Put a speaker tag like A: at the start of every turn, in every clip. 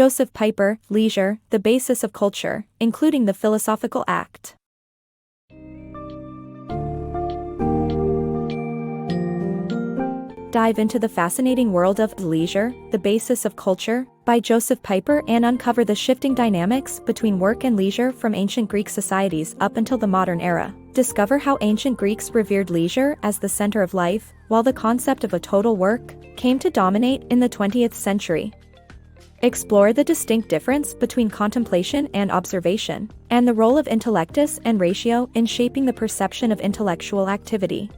A: Josef Pieper, Leisure, the Basis of Culture, including the Philosophical Act. Dive into the fascinating world of Leisure, the Basis of Culture, by Josef Pieper and uncover the shifting dynamics between work and leisure from ancient Greek societies up until the modern era. Discover how ancient Greeks revered leisure as the center of life, while the concept of a total work came to dominate in the 20th century. Explore the distinct difference between contemplation and observation, and the role of intellectus and ratio in shaping the perception of intellectual activity.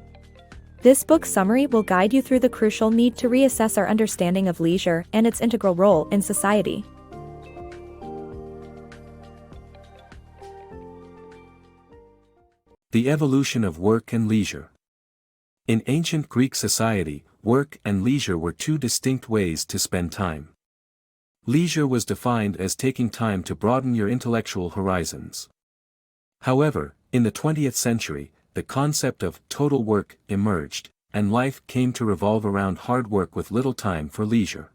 A: This book summary will guide you through the crucial need to reassess our understanding of leisure and its integral role in society.
B: The evolution of work and leisure. In ancient Greek society, work and leisure were two distinct ways to spend time. Leisure was defined as taking time to broaden your intellectual horizons. However, in the 20th century, the concept of total work emerged, and life came to revolve around hard work with little time for leisure.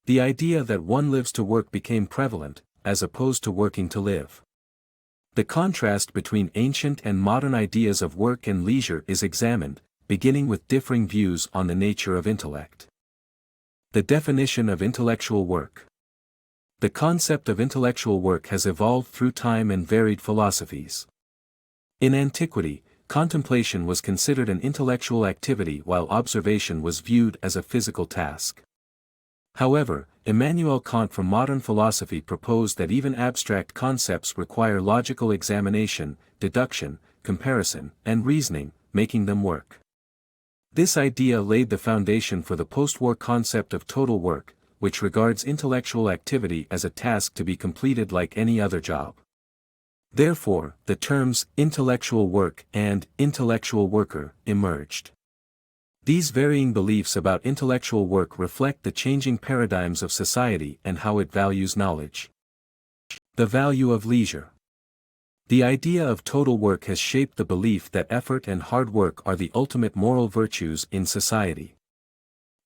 B: The idea that one lives to work became prevalent, as opposed to working to live. The contrast between ancient and modern ideas of work and leisure is examined, beginning with differing views on the nature of intellect. The definition of intellectual work. The concept of intellectual work has evolved through time and varied philosophies. In antiquity, contemplation was considered an intellectual activity while observation was viewed as a physical task. However, Immanuel Kant from modern philosophy proposed that even abstract concepts require logical examination, deduction, comparison, and reasoning, making them work. This idea laid the foundation for the post-war concept of total work, which regards intellectual activity as a task to be completed like any other job. Therefore, the terms intellectual work and intellectual worker emerged. These varying beliefs about intellectual work reflect the changing paradigms of society and how it values knowledge. The value of leisure. The idea of total work has shaped the belief that effort and hard work are the ultimate moral virtues in society.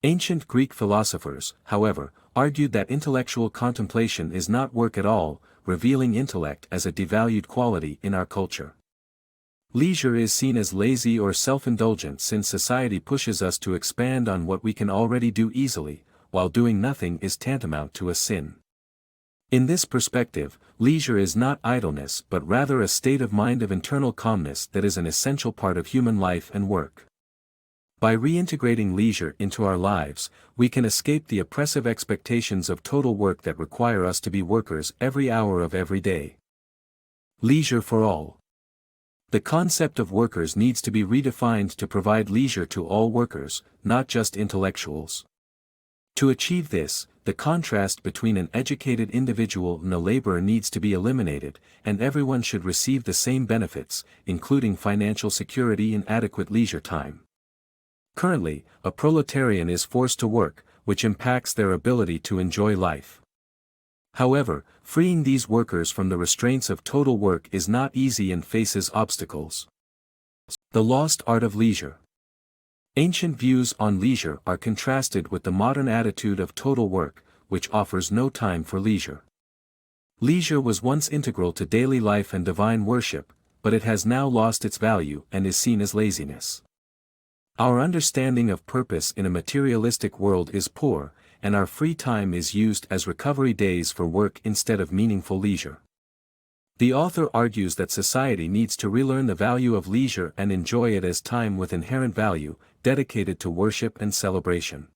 B: Ancient Greek philosophers, however, argued that intellectual contemplation is not work at all, revealing intellect as a devalued quality in our culture. Leisure is seen as lazy or self-indulgent since society pushes us to expand on what we can already do easily, while doing nothing is tantamount to a sin. In this perspective, leisure is not idleness but rather a state of mind of internal calmness that is an essential part of human life and work. By reintegrating leisure into our lives, we can escape the oppressive expectations of total work that require us to be workers every hour of every day. Leisure for all. The concept of workers needs to be redefined to provide leisure to all workers, not just intellectuals. To achieve this, the contrast between an educated individual and a laborer needs to be eliminated, and everyone should receive the same benefits, including financial security and adequate leisure time. Currently, a proletarian is forced to work, which impacts their ability to enjoy life. However, freeing these workers from the restraints of total work is not easy and faces obstacles. The lost art of leisure. Ancient views on leisure are contrasted with the modern attitude of total work, which offers no time for leisure. Leisure was once integral to daily life and divine worship, but it has now lost its value and is seen as laziness. Our understanding of purpose in a materialistic world is poor, and our free time is used as recovery days for work instead of meaningful leisure. The author argues that society needs to relearn the value of leisure and enjoy it as time with inherent value, dedicated to worship and celebration.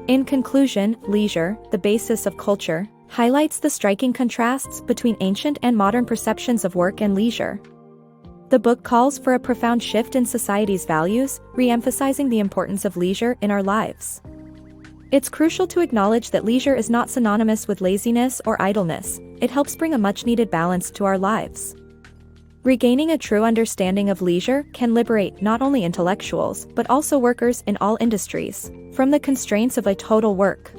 A: In conclusion, Leisure, the Basis of Culture, highlights the striking contrasts between ancient and modern perceptions of work and leisure. The book calls for a profound shift in society's values, re-emphasizing the importance of leisure in our lives. It's crucial to acknowledge that leisure is not synonymous with laziness or idleness. It helps bring a much-needed balance to our lives. Regaining a true understanding of leisure can liberate not only intellectuals but also workers in all industries from the constraints of a total work.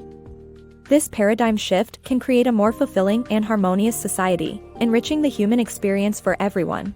A: This paradigm shift can create a more fulfilling and harmonious society, enriching the human experience for everyone.